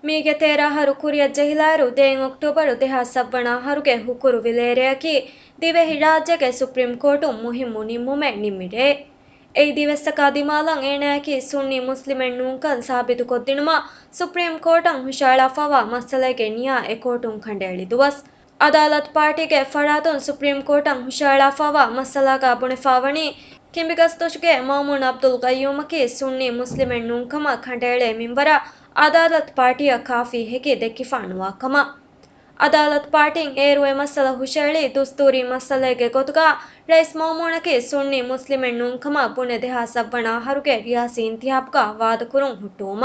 ಮೀಗೆ ತೇರಾಹರು ಕುರಿಯ ಜಹಿಲಾರು ದೇಂ ಅಕ್ಟೋಬರ್ ದೇಹ ಸಬ್ಬಣಾಹರುಗೆ ಹುಕುರು ವಿಲೇರೆಯಕಿ ದಿವೆ ಹಿರಾಜ್ಯಗೆ supreme court ಮುಹಿಮ್ಮು ನಿಮ್ಮುಮೆ ನಿಮ್ಮಿಡೆ এই ದಿವಸಕ ದಿಮಾಲಂ ಏನಾಕಿ ಸುನ್ನಿ ಮುಸ್ಲಿಮೆನ್ ನೂಂಕನ್ ಸಾಬಿತು ಕೊದ್ದಿನುಮ ಸುಪ್ರೀಂ ಕೋರ್ಟಂ ಹುಷಾಳಫವ ಮಸಲೆಗೆ ನಿಯಾ ಎ ಕೋರ್ಟುಂ ಖಂಡೇಳಿದುವಸ್ ಅದಾಲತ್ ಪಾರ್ಟಿಗೆ ಫರಾತುನ್ ಸುಪ್ರೀಂ ಕೋರ್ಟಂ ಹುಷಾಳಫವ ಮಸಲಾಗ ಬುಣೆಫಾವಣಿ ಕಿಂಬಿಗಸ್ತುಷ್ಗೆ ಮಾಮೂನ್ ಅಬ್ದುಲ್ ಗಯ್ಯೂಮಕಿ ಸುನ್ನಿ ಮುಸ್ಲಿಮೆನ್ ನೂಂಕಮ ಖಂಡೇಳೆ ಮಿಂಬರ ಅದಾಲತ್ ಪಾರ್ಟಿಯ ಕಾಫಿ ಹೆಗೆ ದೆಕ್ಕಿಫಾಣುವ ಕಮ ಅದಾಲತ್ ಪಾರ್ಟಿಂಗ್ ಏರುವೆ ಮಸಲ ಹುಷೇಳಿ ದುಸ್ತೂರಿ ಮಸಲೆಗೆ ಗೊತುಗ ರೈಸ್ ಮೌಮೂಣಕ್ಕೆ ಸುನ್ನಿ ಮುಸ್ಲಿಮೆನ್ ನೂಂಕಮ ಬುಣೆ ದೇಹ ಸಬ್ಬಣ ಹರುಗೆ ರಿಯಾಸಿ ಇಂತಿಹಾಬ್ಗ ವಾದಕುರುಂ ಹುಟ್ಟುವಮ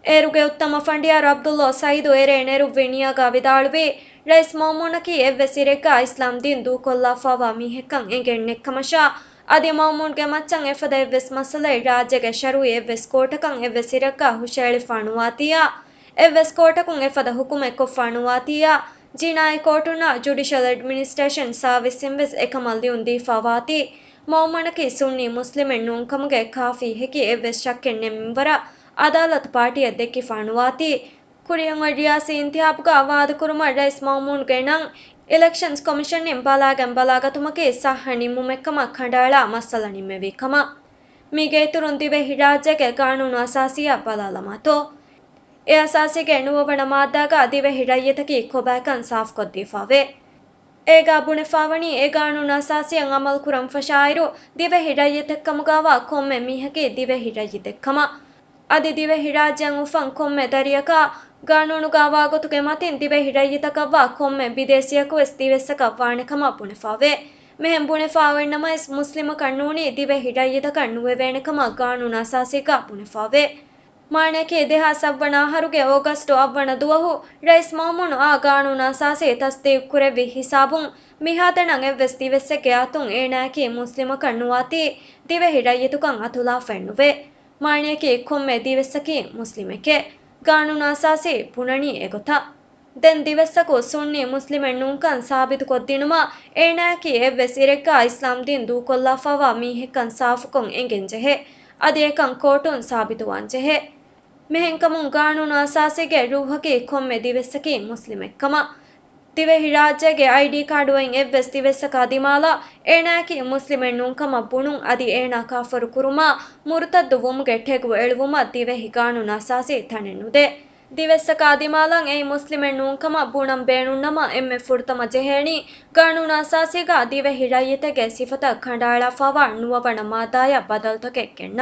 ಏರುಗೆ ಉತ್ತಮ ಫಂಡಿಯಾರ್ ಅಬ್ದುಲ್ಲಾ ಸೈದು ಎರೆ ನೆರುವ್ವಿ ನಿಯಾಗ ವಿದಾಳುವಿ ರೈಸ್ ಮೌಮೂಣಕಿ ಎವ್ವೆ ಸಿರೆಗ ಇಸ್ಲಾಂ ದೀನ್ ದೂಕೊಲ್ಲಾಫಾವ ಮೀಹೆಕ್ಕಂ ಎಂಗೆಣ್ ನೆಕ್ಕಮಶ ಅದಿ ಮೌಮೂನ್ಗೆ ಮಚ್ಚಂ ಎಫದ ಎವ್ವೆಸ್ ಮಸಲೆ ರಾಜ್ಯಗೆ ಶರುಯಿ ಎವ್ವೆಸ್ ಕೋಟಕಂ ಎವ್ವೆ ಸಿರೆಗ ಹುಷೇಳಿಫಾಣುವಾತಿಯ ಎವ್ವೆಸ್ ಕೋಟಕುಂ ಎಫದ ಹುಕುಮೆ ಕೊಫ್ಫಾಣುವಾತಿಯ ಜಿನಾಯಿ ಕೋರ್ಟುನ ಜುಡಿಷಿಯಲ್ ಅಡ್ಮಿನಿಸ್ಟ್ರೇಷನ್ ಸರ್ವಿಸ್ ಸಿಂವೆಸ್ ಎಕಮಲ್ ದಿಯುನ್ ದೀಫಾವಾತಿ ಮೌಮೂಣಕಿ ಸುನ್ನಿ ಮುಸ್ಲಿಮೆನ್ ನೂಂಕಮಗೆ ಕಾಫಿ ಹೆಕಿ ಎವ್ವೆಸ್ ಶಕ್ಕೆನ್ ನೆಮ್ಮಿಂವರ ಅದಾಲತ್ ಪಾರ್ಟಿಯ ದೆಕ್ಕಿಫಾಣುವಾತಿ ಕುರಿಯಂ ರಿಯಾಸಿ ಇಂತಿಹಾಬ್ಗ ವಾದಕುರುಮ ರೈಸ್ ಮೌಮೂನ್ಗೆ ನಂ ಎಲೆಕ್ಷನ್ಸ್ ಕಮಿಷನ್ ನಿಂ ಬಲಾಗಂ ಬಲಾಗತುಮಕಿ ಸಹ ನಿಮ್ಮುಮೆಕ್ಕಮ ಖಂಡಾಳ ಮಸಲ ನಿಮ್ಮೆವಿಕಮ ಮೀಗೆ ತುರುನ್ ದಿವೆ ಹಿರಾಜ್ಯಗೆ ಕಾನೂನು ಅಸಾಸಿಯ ಬಲಾಲಮಾತೋ ಎ ಅಸಾಸಿಗೆ ನುವವಣ ಮಾದ್ದಾಗ ದಿವೆ ಹಿರಯ್ಯತಕಿ ಕೊಬ್ಯಾಕನ್ ಸಾಫ್ ಕೊದ್ದೀಫಾವೆ ಏಗ ಬುಣೆಫಾವಣಿ ಎ ಕಾನೂನು ಅಸಾಸಿಯಂ ಅಮಲ್ ಕುರಂ ಫಶಾಯಿರು ದಿವೆ ಹಿರಯ್ಯತೆಕ್ಕಮುಗಾವ ಕೊಮ್ಮೆ ಮೀಹಕಿ ದಿವೆ ಹಿರಯ್ಯತೆಕ್ಕಮ ಅದಿ ದಿವೆ ಹಿರಾಜ್ಯಂ ಉಫಂ ಕೊಮ್ಮೆ ದರಿಯಕ ಕಾನೂನುಗಾವಾಗೊತುಗೆ ಮತಿನ್ ದಿವೆ ಹಿರಯ್ಯತಕವ್ವ ಕೊಮ್ಮೆ ಬಿದೇಸಿಯಕು ಎಸ್ ದಿವೆಸ್ಸಕ ವಾಣೆಕಮ ಬುಣೆಫಾವೆ ಮೆಹೆಂ ಬುಣೆಫಾವೆಣ್ಣಮ ಎಸ್ ಮುಸ್ಲಿಮ ಕಣ್ಣೂನಿ ದಿವೆ ಹಿರಯ್ಯತಕ ನುವೆವೇಣೆಕಮ ಕಾನೂನು ಅಸಾಸಿಗ ಬುಣೆಫಾವೆ ಮಾಣೆಕೆ ದೇಹ ಸವ್ವಣಾಹರುಗೆ ಆಗಸ್ಟು ಅವ್ವಣ ದುವಹು ರೈಸ್ ಮೌಮುನು ಆ ಕಾನೂನು ಅಸಾಸಿ ತಸ್ದೀಕ್ ಕುರೆವಿ ಹಿಸಾಬುಂ ಮಿಹಾತಣಂ ಎವ್ವೆಸ್ ದಿವೆಸ್ಸೆಗೆ ಅತುಂ ಏನಾಕಿ ಮುಸ್ಲಿಮ ಕಣ್ಣುವಾತಿ ದಿವೆ ಹಿರಯ್ಯತುಕಂ ಅತುಲಾ ಫೆಣ್ಣುವೆ ಮಾಣೆಕೆ ಕೊಮ್ಮೆ ದಿವೆಸ್ಸಕಿ ಮುಸ್ಲಿಮೆಕೆ ಕಾನೂನು ಅಸಾಸಿ ಪುಣನಿ ಎಗೊತ ದೆನ್ ದಿವೆಸ್ಸಕು ಸುನ್ನಿ ಮುಸ್ಲಿಮೆನ್ ನೂಂಕನ್ ಸಾಬಿತು ಕೊದ್ದಿನುಮ ಏನಾಕಿ ಎವ್ವೆಸ್ ಇರೆಕ್ಕ ಇಸ್ಲಾಂ ದೀನ್ ದೂಕೊಲ್ಲಾಫಾವ ಮೀಹೆಕ್ಕನ್ ಸಾಫುಕೊಂ ಎಂಗೆನ್ ಜೆಹೆ ಅದಿ ಏಕಂ ಕೋರ್ಟುನ್ ಸಾಬಿತುವಾನ್ ಜೆಹೆ ಮೆಹೆಂಕಮುಂ ಕಾನೂನು ಅಸಾಸಿಗೆ ರೂಹಕಿ ಕೊಮ್ಮೆ ದಿವೆಸ್ಸಕಿ ಮುಸ್ಲಿಮೆಕ್ಕಮ ದಿವೆ ಹಿರಾಜ್ಯಗೆ ಐಡಿ ಕಾರ್ಡುವೆಂ ಎವ್ವೆಸ್ ದಿವೆಸ್ಸಕ ದಿಮಾಲ ಏನಾಕಿ ಮುಸ್ಲಿಮೆನ್ ನೂಂಕಮ ಬುಣುಂ ಅದಿ ಏನಾ ಕಾಫರು ಕುರುಮ ಮುರ್ತದ್ದು ವುಮುಗೆ ಠೆಗು ಎಳುವುಮ ದಿವೆ ಹಿ ಕಾನೂನು ಅಸಾಸಿ ತಣೆನ್ನುದೆ ದಿವೆಸ್ಸಕ ದಿಮಾಲಂ ಏ ಮುಸ್ಲಿಮೆನ್ ನೂಂಕಮ ಬುಣಂ ಬೇಣುನ್ನಮ ಎಮ್ಮೆ ಫುರ್ತಮ ಜೆಹೇಣಿ ಕಾನೂನು ಅಸಾಸಿಗ ದಿವೆ ಹಿರಯ್ಯತೆಗೆ ಸಿಫತ ಖಂಡಾಳಫಾವ ನುವವಣ ಮಾದಾಯ ಬದಲ್ತೊಕೆ ಕೆಣ್ಣ